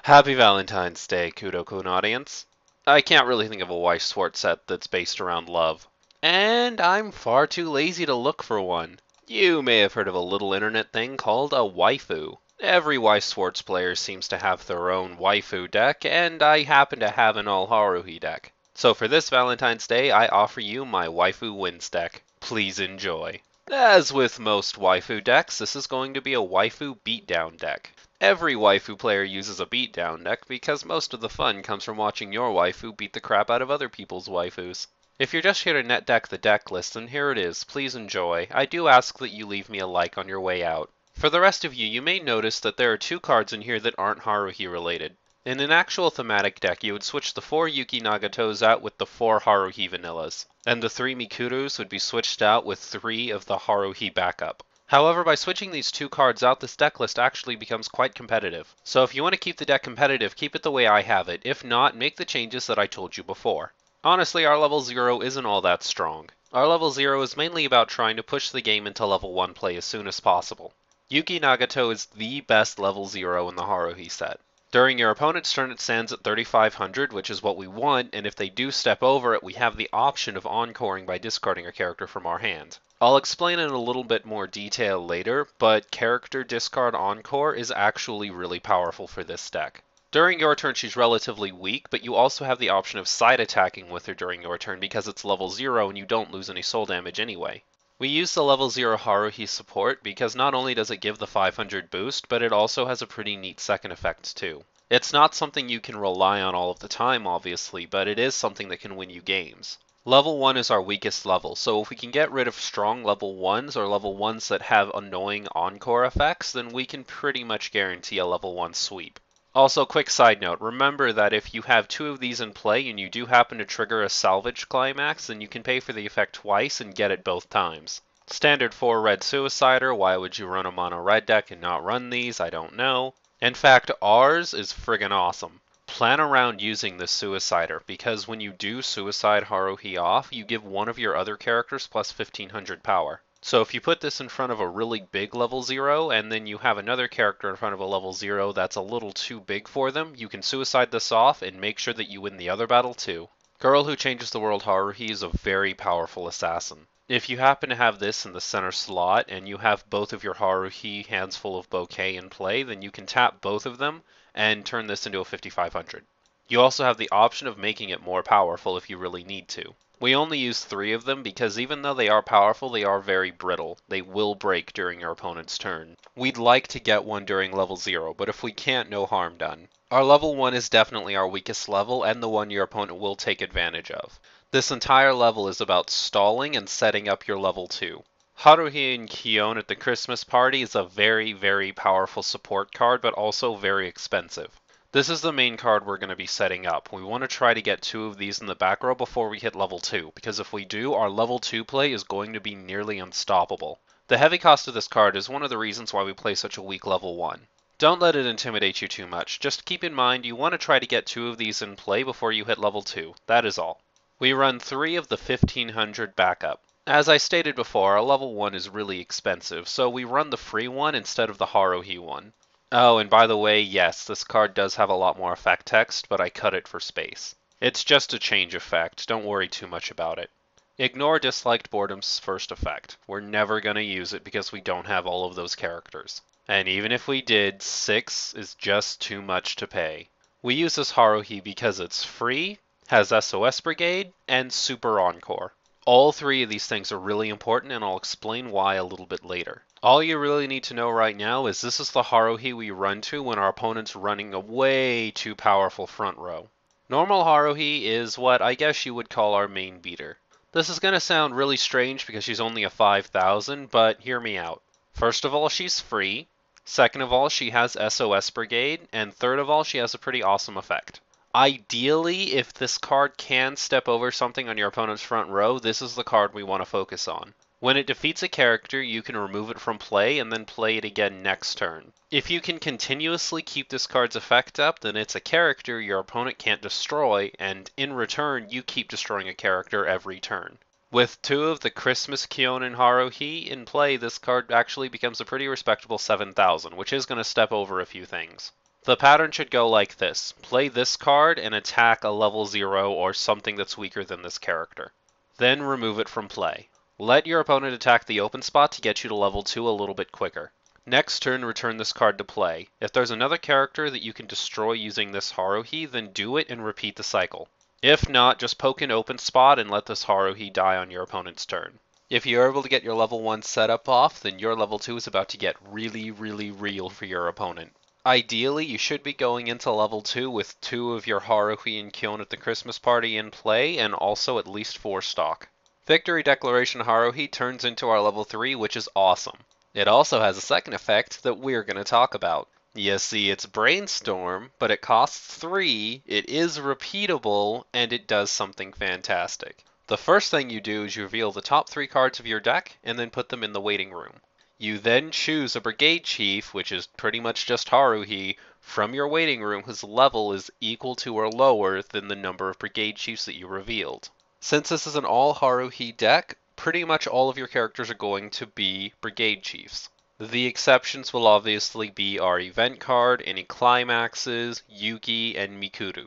Happy Valentine's Day, Kudou audience. I can't really think of a Weiss Schwarz set that's based around love. And I'm far too lazy to look for one. You may have heard of a little internet thing called a waifu. Every Weiss Schwarz player seems to have their own waifu deck, and I happen to have an all-Haruhi deck. So for this Valentine's Day, I offer you my waifu wins deck. Please enjoy. As with most waifu decks, this is going to be a waifu beatdown deck. Every waifu player uses a beatdown deck because most of the fun comes from watching your waifu beat the crap out of other people's waifus. If you're just here to net deck the deck list, then here it is. Please enjoy. I do ask that you leave me a like on your way out. For the rest of you, you may notice that there are two cards in here that aren't Haruhi related. In an actual thematic deck, you would switch the 4 Yuki Nagatos out with the 4 Haruhi vanillas, and the 3 Mikudous would be switched out with 3 of the Haruhi backup. However, by switching these two cards out, this deck list actually becomes quite competitive. So if you want to keep the deck competitive, keep it the way I have it. If not, make the changes that I told you before. Honestly, our level 0 isn't all that strong. Our level 0 is mainly about trying to push the game into level 1 play as soon as possible. Yuki Nagato is the best level 0 in the Haruhi set. During your opponent's turn it stands at 3500, which is what we want, and if they do step over it, we have the option of encoring by discarding a character from our hand. I'll explain in a little bit more detail later, but character discard encore is actually really powerful for this deck. During your turn she's relatively weak, but you also have the option of side attacking with her during your turn because it's level 0 and you don't lose any soul damage anyway. We use the level 0 Haruhi support because not only does it give the 500 boost, but it also has a pretty neat second effect too. It's not something you can rely on all of the time obviously, but it is something that can win you games. Level 1 is our weakest level, so if we can get rid of strong level 1s or level 1s that have annoying encore effects, then we can pretty much guarantee a level 1 sweep. Also, quick side note, remember that if you have 2 of these in play and you do happen to trigger a salvage climax, then you can pay for the effect twice and get it both times. Standard 4 red Suicider, why would you run a mono red deck and not run these? I don't know. In fact, ours is friggin' awesome. Plan around using this Suicider, because when you do Suicide Haruhi off, you give one of your other characters plus 1500 power. So if you put this in front of a really big level 0, and then you have another character in front of a level 0 that's a little too big for them, you can Suicide this off and make sure that you win the other battle too. Girl Who Changes the World Haruhi is a very powerful assassin. If you happen to have this in the center slot, and you have both of your Haruhi hands full of bouquet in play, then you can tap both of them and turn this into a 5500. You also have the option of making it more powerful if you really need to. We only use 3 of them because even though they are powerful, they are very brittle. They will break during your opponent's turn. We'd like to get one during level 0, but if we can't, no harm done. Our level 1 is definitely our weakest level and the one your opponent will take advantage of. This entire level is about stalling and setting up your level 2. Haruhi and Kion at the Christmas party is a very, very powerful support card, but also very expensive. This is the main card we're going to be setting up. We want to try to get 2 of these in the back row before we hit level 2, because if we do, our level 2 play is going to be nearly unstoppable. The heavy cost of this card is one of the reasons why we play such a weak level 1. Don't let it intimidate you too much. Just keep in mind you want to try to get 2 of these in play before you hit level 2. That is all. We run 3 of the 1500 backup. As I stated before, our level 1 is really expensive, so we run the free one instead of the Haruhi one. Oh, and by the way, yes, this card does have a lot more effect text, but I cut it for space. It's just a change effect, don't worry too much about it. Ignore Disliked Boredom's first effect. We're never going to use it because we don't have all of those characters. And even if we did, 6 is just too much to pay. We use this Haruhi because it's free, has SOS Brigade, and Super Encore. All 3 of these things are really important, and I'll explain why a little bit later. All you really need to know right now is this is the Haruhi we run to when our opponent's running a way too powerful front row. Normal Haruhi is what I guess you would call our main beater. This is going to sound really strange because she's only a 5000, but hear me out. First of all, she's free. Second of all, she has SOS Brigade. And third of all, she has a pretty awesome effect. Ideally, if this card can step over something on your opponent's front row, this is the card we want to focus on. When it defeats a character, you can remove it from play and then play it again next turn. If you can continuously keep this card's effect up, then it's a character your opponent can't destroy, and in return, you keep destroying a character every turn. With two of the Christmas Kyonin Haruhi in play, this card actually becomes a pretty respectable 7,000, which is going to step over a few things. The pattern should go like this. Play this card and attack a level 0 or something that's weaker than this character. Then remove it from play. Let your opponent attack the open spot to get you to level 2 a little bit quicker. Next turn, return this card to play. If there's another character that you can destroy using this Haruhi, then do it and repeat the cycle. If not, just poke an open spot and let this Haruhi die on your opponent's turn. If you're able to get your level 1 setup off, then your level 2 is about to get really, really real for your opponent. Ideally, you should be going into level 2 with 2 of your Haruhi and Kyon at the Christmas party in play, and also at least 4 stock. Victory Declaration Haruhi turns into our level 3, which is awesome. It also has a second effect that we're going to talk about. You see, it's Brainstorm, but it costs 3, it is repeatable, and it does something fantastic. The first thing you do is you reveal the top 3 cards of your deck, and then put them in the waiting room. You then choose a Brigade Chief, which is pretty much just Haruhi, from your waiting room whose level is equal to or lower than the number of Brigade Chiefs that you revealed. Since this is an all Haruhi deck, pretty much all of your characters are going to be Brigade Chiefs. The exceptions will obviously be our event card, any climaxes, Yugi, and Mikudu.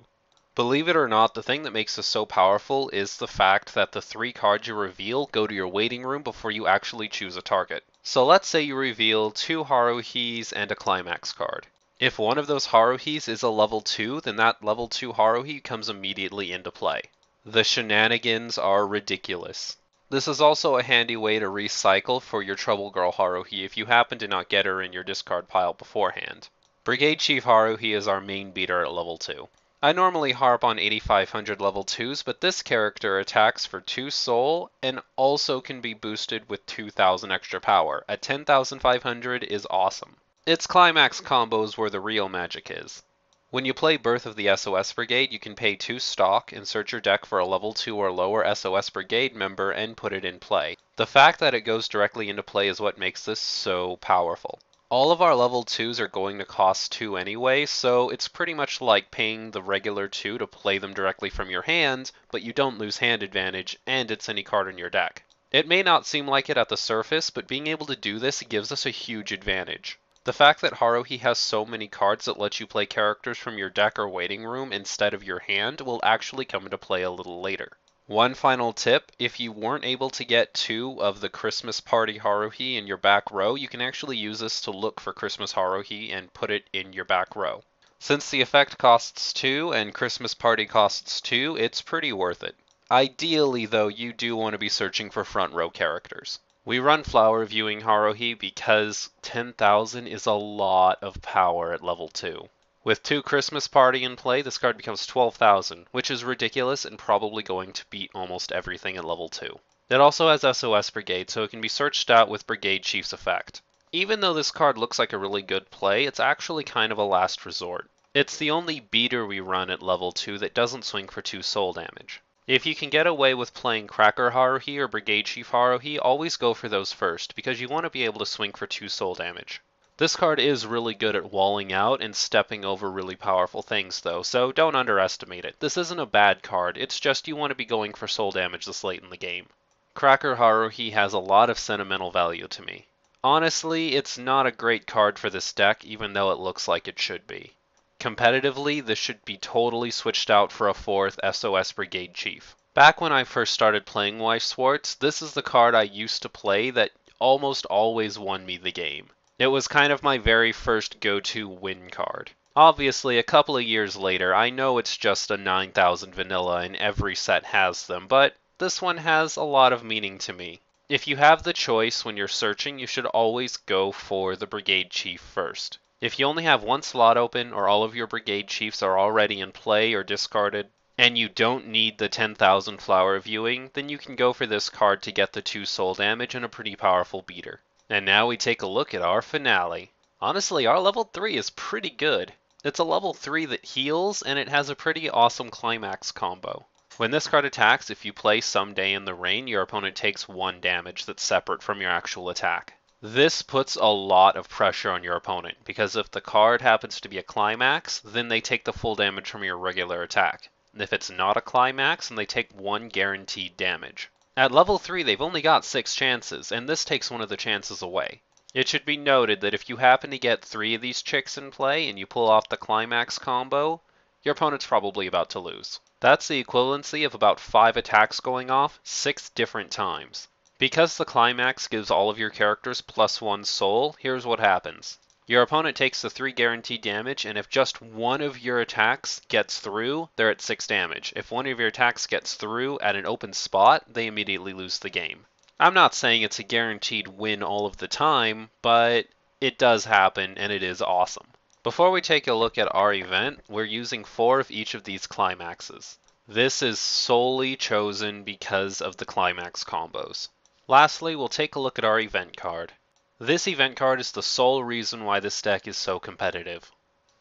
Believe it or not, the thing that makes this so powerful is the fact that the 3 cards you reveal go to your waiting room before you actually choose a target. So let's say you reveal 2 Haruhis and a climax card. If one of those Haruhis is a level 2, then that level 2 Haruhi comes immediately into play. The shenanigans are ridiculous. This is also a handy way to recycle for your Trouble Girl Haruhi if you happen to not get her in your discard pile beforehand. Brigade Chief Haruhi is our main beater at level 2. I normally harp on 8500 level 2s, but this character attacks for 2 soul and also can be boosted with 2000 extra power. At 10,500 is awesome. It's climax combos where the real magic is. When you play Birth of the SOS Brigade, you can pay 2 stock and search your deck for a level 2 or lower SOS Brigade member and put it in play. The fact that it goes directly into play is what makes this so powerful. All of our level 2s are going to cost 2 anyway, so it's pretty much like paying the regular 2 to play them directly from your hand, but you don't lose hand advantage, and it's any card in your deck. It may not seem like it at the surface, but being able to do this gives us a huge advantage. The fact that Haruhi has so many cards that let you play characters from your deck or waiting room instead of your hand will actually come into play a little later. One final tip, if you weren't able to get 2 of the Christmas Party Haruhi in your back row, you can actually use this to look for Christmas Haruhi and put it in your back row. Since the effect costs 2 and Christmas Party costs 2, it's pretty worth it. Ideally though, you do want to be searching for front row characters. We run flower viewing Haruhi because 10,000 is a lot of power at level 2. With 2 Christmas Party in play, this card becomes 12,000, which is ridiculous and probably going to beat almost everything at level 2. It also has SOS Brigade, so it can be searched out with Brigade Chief's effect. Even though this card looks like a really good play, it's actually kind of a last resort. It's the only beater we run at level 2 that doesn't swing for 2 soul damage. If you can get away with playing Cracker Haruhi or Brigade Chief Haruhi, always go for those first, because you want to be able to swing for 2 soul damage. This card is really good at walling out and stepping over really powerful things though, so don't underestimate it. This isn't a bad card, it's just you want to be going for soul damage this late in the game. Cracker Haruhi has a lot of sentimental value to me. Honestly, it's not a great card for this deck, even though it looks like it should be. Competitively, this should be totally switched out for a 4th SOS Brigade Chief. Back when I first started playing Weiss Schwarz, this is the card I used to play that almost always won me the game. It was kind of my very first go-to win card. Obviously, a couple of years later, I know it's just a 9000 vanilla and every set has them, but this one has a lot of meaning to me. If you have the choice when you're searching, you should always go for the Brigade Chief first. If you only have 1 slot open or all of your Brigade Chiefs are already in play or discarded, and you don't need the 10,000 flower viewing, then you can go for this card to get the 2 soul damage and a pretty powerful beater. And now we take a look at our finale. Honestly, our level 3 is pretty good. It's a level 3 that heals, and it has a pretty awesome climax combo. When this card attacks, if you play Someday in the Rain, your opponent takes 1 damage that's separate from your actual attack. This puts a lot of pressure on your opponent, because if the card happens to be a climax, then they take the full damage from your regular attack. And if it's not a climax, then they take 1 guaranteed damage. At level 3, they've only got 6 chances, and this takes one of the chances away. It should be noted that if you happen to get 3 of these chicks in play and you pull off the climax combo, your opponent's probably about to lose. That's the equivalency of about 5 attacks going off 6 different times. Because the climax gives all of your characters +1 soul, here's what happens. Your opponent takes the 3 guaranteed damage, and if just one of your attacks gets through, they're at 6 damage. If one of your attacks gets through at an open spot, they immediately lose the game. I'm not saying it's a guaranteed win all of the time, but it does happen, and it is awesome. Before we take a look at our event, we're using 4 of each of these climaxes. This is solely chosen because of the climax combos. Lastly, we'll take a look at our event card. This event card is the sole reason why this deck is so competitive.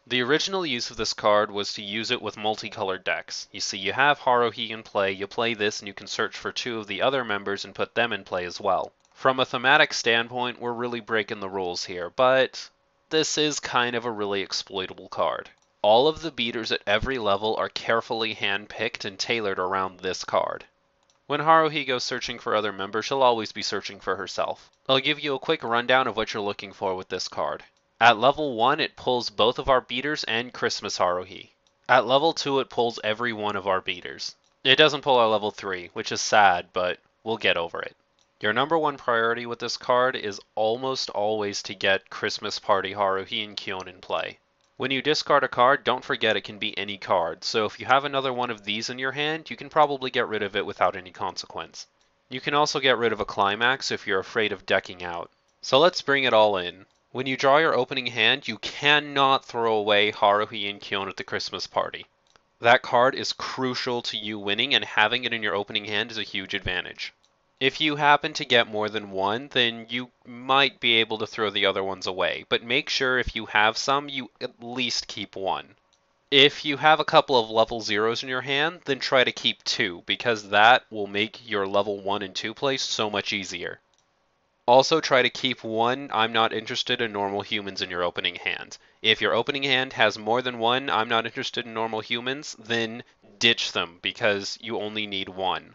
The original use of this card was to use it with multicolored decks. You see, you have Haruhi in play, you play this, and you can search for 2 of the other members and put them in play as well. From a thematic standpoint, we're really breaking the rules here, but this is kind of a really exploitable card. All of the beaters at every level are carefully hand-picked and tailored around this card. When Haruhi goes searching for other members, she'll always be searching for herself. I'll give you a quick rundown of what you're looking for with this card. At level 1, it pulls both of our beaters and Christmas Haruhi. At level 2, it pulls every one of our beaters. It doesn't pull our level 3, which is sad, but we'll get over it. Your number 1 priority with this card is almost always to get Christmas Party Haruhi and Kyon in play. When you discard a card, don't forget it can be any card, so if you have another one of these in your hand, you can probably get rid of it without any consequence. You can also get rid of a climax if you're afraid of decking out. So let's bring it all in. When you draw your opening hand, you cannot throw away Haruhi and Kyon at the Christmas party. That card is crucial to you winning, and having it in your opening hand is a huge advantage. If you happen to get more than one, then you might be able to throw the other ones away, but make sure if you have some, you at least keep one. If you have a couple of level 0s in your hand, then try to keep 2, because that will make your level 1 and 2 play so much easier. Also try to keep 1 I'm not interested in normal humans in your opening hand. If your opening hand has more than 1 I'm not interested in normal humans, then ditch them, because you only need 1.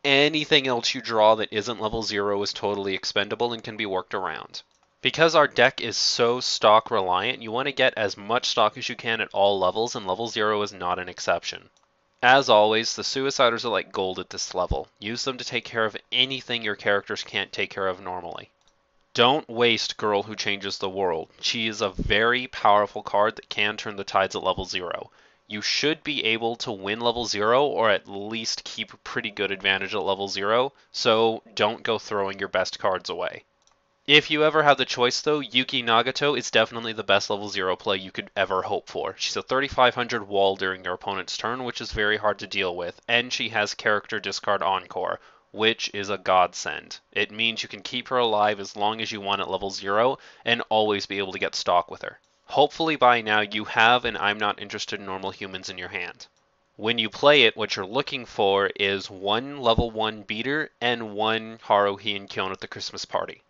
Anything else you draw that isn't level 0 is totally expendable and can be worked around. Because our deck is so stock reliant, you want to get as much stock as you can at all levels, and level 0 is not an exception. As always, the Suiciders are like gold at this level. Use them to take care of anything your characters can't take care of normally. Don't waste Girl Who Changes the World. She is a very powerful card that can turn the tides at level 0. You should be able to win level 0, or at least keep a pretty good advantage at level 0, so don't go throwing your best cards away. If you ever have the choice though, Yuki Nagato is definitely the best level 0 play you could ever hope for. She's a 3500 wall during your opponent's turn, which is very hard to deal with, and she has character discard encore, which is a godsend. It means you can keep her alive as long as you want at level 0, and always be able to get stock with her. Hopefully by now you have an I'm not interested in normal humans in your hand. When you play it, what you're looking for is 1 level 1 beater and 1 Haruhi and Kyon at the Christmas party.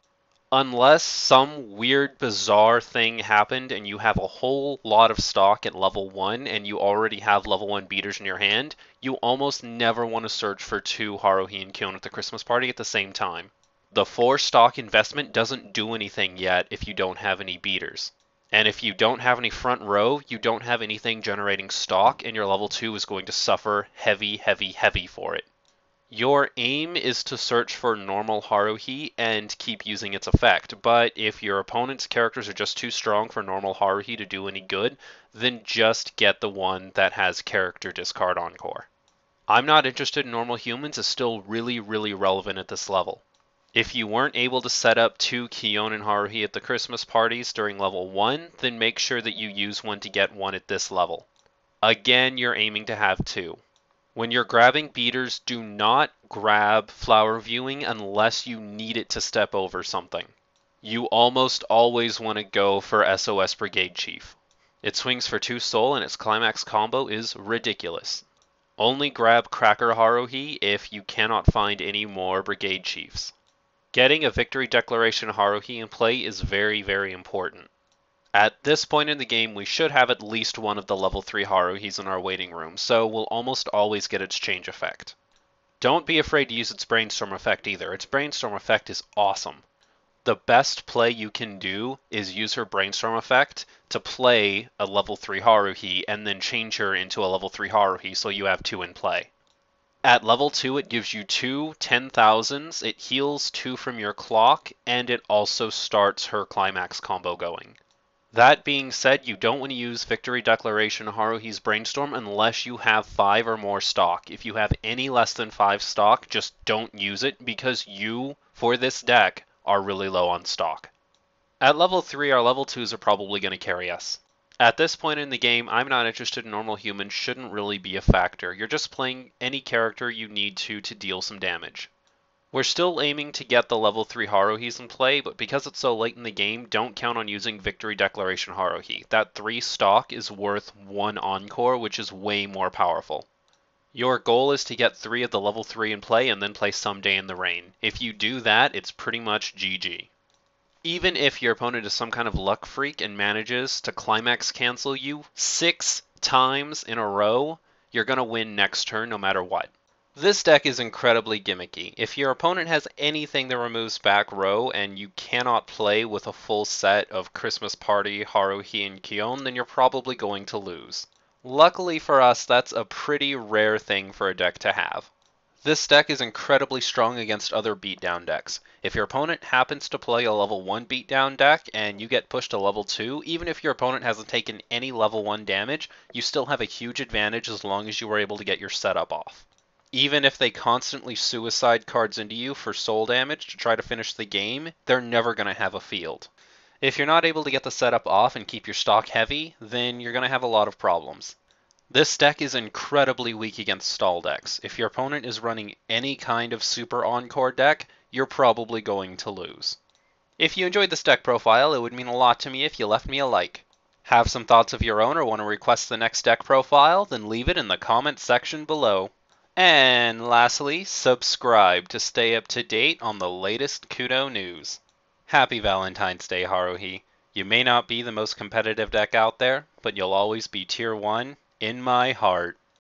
Unless some weird bizarre thing happened and you have a whole lot of stock at level 1 and you already have level 1 beaters in your hand, you almost never want to search for 2 Haruhi and Kyon at the Christmas party at the same time. The 4 stock investment doesn't do anything yet if you don't have any beaters. And if you don't have any front row, you don't have anything generating stock, and your level 2 is going to suffer heavy for it. Your aim is to search for normal Haruhi and keep using its effect, but if your opponent's characters are just too strong for normal Haruhi to do any good, then just get the one that has character discard encore. I'm not interested in normal humans is still really relevant at this level. If you weren't able to set up 2 Kyon and Haruhi at the Christmas parties during level 1, then make sure that you use one to get one at this level. Again, you're aiming to have 2. When you're grabbing beaters, do not grab Flower Viewing unless you need it to step over something. You almost always want to go for SOS Brigade Chief. It swings for 2 soul and its climax combo is ridiculous. Only grab Cracker Haruhi if you cannot find any more Brigade Chiefs. Getting a Victory Declaration Haruhi in play is very important. At this point in the game, we should have at least one of the level 3 Haruhis in our waiting room, so we'll almost always get its change effect. Don't be afraid to use its Brainstorm effect either. Its Brainstorm effect is awesome. The best play you can do is use her Brainstorm effect to play a level 3 Haruhi and then change her into a level 3 Haruhi so you have 2 in play. At level 2, it gives you 2 10,000s, it heals 2 from your clock, and it also starts her climax combo going. That being said, you don't want to use Victory Declaration Haruhi's Brainstorm unless you have 5 or more stock. If you have any less than 5 stock, just don't use it because you, for this deck, are really low on stock. At level 3, our level 2s are probably going to carry us. At this point in the game, I'm not interested in normal humans, shouldn't really be a factor. You're just playing any character you need to deal some damage. We're still aiming to get the level 3 Haruhis in play, but because it's so late in the game, don't count on using Victory Declaration Haruhi. That 3 stock is worth 1 Encore, which is way more powerful. Your goal is to get 3 of the level 3 in play and then play Someday in the Rain. If you do that, it's pretty much GG. Even if your opponent is some kind of luck freak and manages to climax cancel you 6 times in a row, you're going to win next turn no matter what. This deck is incredibly gimmicky. If your opponent has anything that removes back row and you cannot play with a full set of Christmas Party, Haruhi, and Kyon, then you're probably going to lose. Luckily for us, that's a pretty rare thing for a deck to have. This deck is incredibly strong against other beatdown decks. If your opponent happens to play a level 1 beatdown deck and you get pushed to level 2, even if your opponent hasn't taken any level 1 damage, you still have a huge advantage as long as you were able to get your setup off. Even if they constantly suicide cards into you for soul damage to try to finish the game, they're never going to have a field. If you're not able to get the setup off and keep your stock heavy, then you're going to have a lot of problems. This deck is incredibly weak against stall decks. If your opponent is running any kind of super encore deck, you're probably going to lose. If you enjoyed this deck profile, it would mean a lot to me if you left me a like. Have some thoughts of your own or want to request the next deck profile? Then leave it in the comments section below. And lastly, subscribe to stay up to date on the latest Kudou news. Happy Valentine's Day, Haruhi. You may not be the most competitive deck out there, but you'll always be tier 1 in my heart.